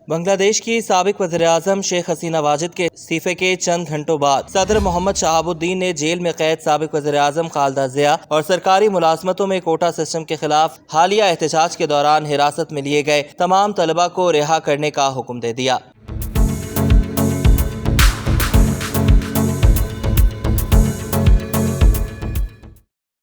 بنگلہ دیش کی سابق وزیراعظم شیخ حسینہ واجد کے استعفے کے چند گھنٹوں بعد صدر محمد شہاب الدین نے جیل میں قید سابق وزیراعظم خالدہ ضیاء اور سرکاری ملازمتوں میں کوٹا سسٹم کے خلاف حالیہ احتجاج کے دوران حراست میں لیے گئے تمام طلباء کو رہا کرنے کا حکم دے دیا۔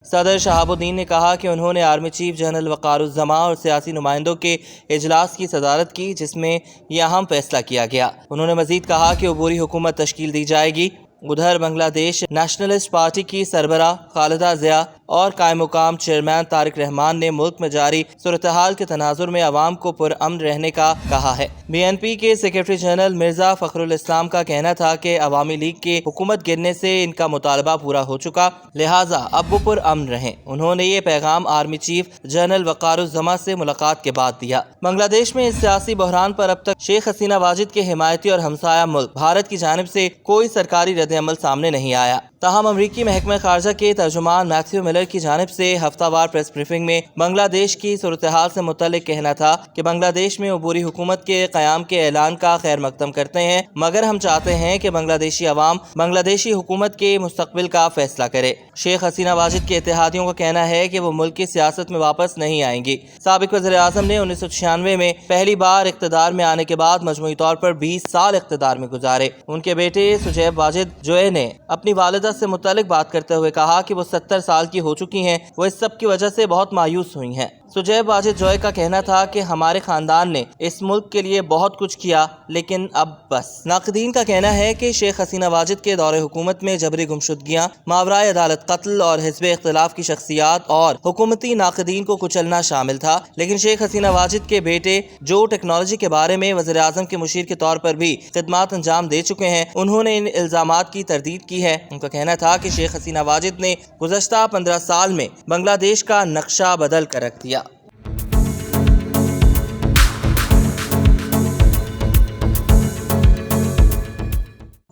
صدر شہاب الدین نے کہا کہ انہوں نے آرمی چیف جنرل وقار الزماں اور سیاسی نمائندوں کے اجلاس کی صدارت کی، جس میں یہ اہم فیصلہ کیا گیا۔ انہوں نے مزید کہا کہ عبوری حکومت تشکیل دی جائے گی۔ ادھر بنگلہ دیش نیشنلسٹ پارٹی کی سربراہ خالدہ ضیاء اور قائم مقام چیئرمین طارق رحمان نے ملک میں جاری صورتحال کے تناظر میں عوام کو پرامن رہنے کا کہا ہے۔ بی این پی کے سیکرٹری جنرل مرزا فخر الاسلام کا کہنا تھا کہ عوامی لیگ کے حکومت گرنے سے ان کا مطالبہ پورا ہو چکا، لہٰذا اب وہ پرامن رہیں۔ انہوں نے یہ پیغام آرمی چیف جنرل وقار الزماں سے ملاقات کے بعد دیا۔ بنگلہ دیش میں اس سیاسی بحران پر اب تک شیخ حسینہ واجد کے حمایتی اور ہمسایہ ملک بھارت کی جانب سے کوئی سرکاری رد عمل سامنے نہیں آیا۔ تاہم امریکی محکمہ خارجہ کے ترجمان میتھیو ملر کی جانب سے ہفتہ وار پریس بریفنگ میں بنگلہ دیش کی صورتحال سے متعلق کہنا تھا کہ بنگلہ دیش میں عبوری حکومت کے قیام کے اعلان کا خیر مقدم کرتے ہیں، مگر ہم چاہتے ہیں کہ بنگلہ دیشی عوام بنگلہ دیشی حکومت کے مستقبل کا فیصلہ کرے۔ شیخ حسینہ واجد کے اتحادیوں کا کہنا ہے کہ وہ ملک کی سیاست میں واپس نہیں آئیں گی۔ سابق وزیر اعظم نے 1996 میں پہلی بار اقتدار میں آنے کے بعد مجموعی طور پر 20 سال اقتدار میں گزارے۔ ان کے بیٹے سجیب واجد جوئے نے اپنی والدہ سے متعلق بات کرتے ہوئے کہا کہ وہ 70 سال کی ہو چکی ہیں، وہ اس سب کی وجہ سے بہت مایوس ہوئی ہیں۔ سجیب واجد جوئے کا کہنا تھا کہ ہمارے خاندان نے اس ملک کے لیے بہت کچھ کیا، لیکن اب بس۔ ناقدین کا کہنا ہے کہ شیخ حسینہ واجد کے دور حکومت میں جبری گمشدگیاں، ماورائے عدالت قتل اور حزب اختلاف کی شخصیات اور حکومتی ناقدین کو کچلنا شامل تھا، لیکن شیخ حسینہ واجد کے بیٹے جو ٹیکنالوجی کے بارے میں وزیر اعظم کے مشیر کے طور پر بھی خدمات انجام دے چکے ہیں، انہوں نے ان الزامات کی تردید کی ہے۔ ان کا کہنا تھا کہ شیخ حسینہ واجد نے گزشتہ 15 سال میں بنگلہ دیش کا نقشہ بدل کر رکھ دیا۔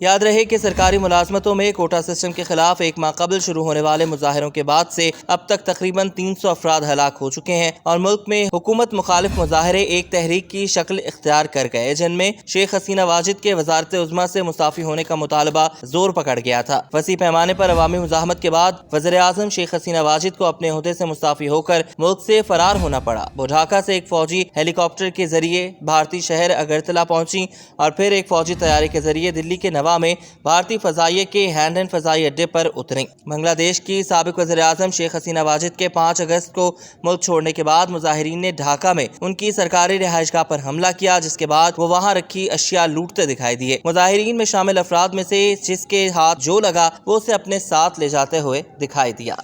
یاد رہے کہ سرکاری ملازمتوں میں کوٹا سسٹم کے خلاف ایک ماہ قبل شروع ہونے والے مظاہروں کے بعد سے اب تک تقریباً 300 افراد ہلاک ہو چکے ہیں اور ملک میں حکومت مخالف مظاہرے ایک تحریک کی شکل اختیار کر گئے، جن میں شیخ حسینہ واجد کے وزارت عظمیٰ سے مستعفی ہونے کا مطالبہ زور پکڑ گیا تھا۔ وسیع پیمانے پر عوامی مزاحمت کے بعد وزیر اعظم شیخ حسینہ واجد کو اپنے عہدے سے مستعفی ہو کر ملک سے فرار ہونا پڑا۔ وہ ڈھاکہ سے ایک فوجی ہیلی کاپٹر کے ذریعے بھارتی شہر اگرتلہ پہنچی اور پھر ایک فوجی طیارے کے ذریعے دلی کے نوا میں بھارتی فضائیہ کے ہینڈن فضائی اڈے پر اتریں۔ بنگلہ دیش کی سابق وزیر اعظم شیخ حسینہ واجد کے 5 اگست کو ملک چھوڑنے کے بعد مظاہرین نے ڈھاکہ میں ان کی سرکاری رہائش گاہ پر حملہ کیا، جس کے بعد وہ وہاں رکھی اشیاء لوٹتے دکھائی دیے۔ مظاہرین میں شامل افراد میں سے جس کے ہاتھ جو لگا وہ اسے اپنے ساتھ لے جاتے ہوئے دکھائی دیا۔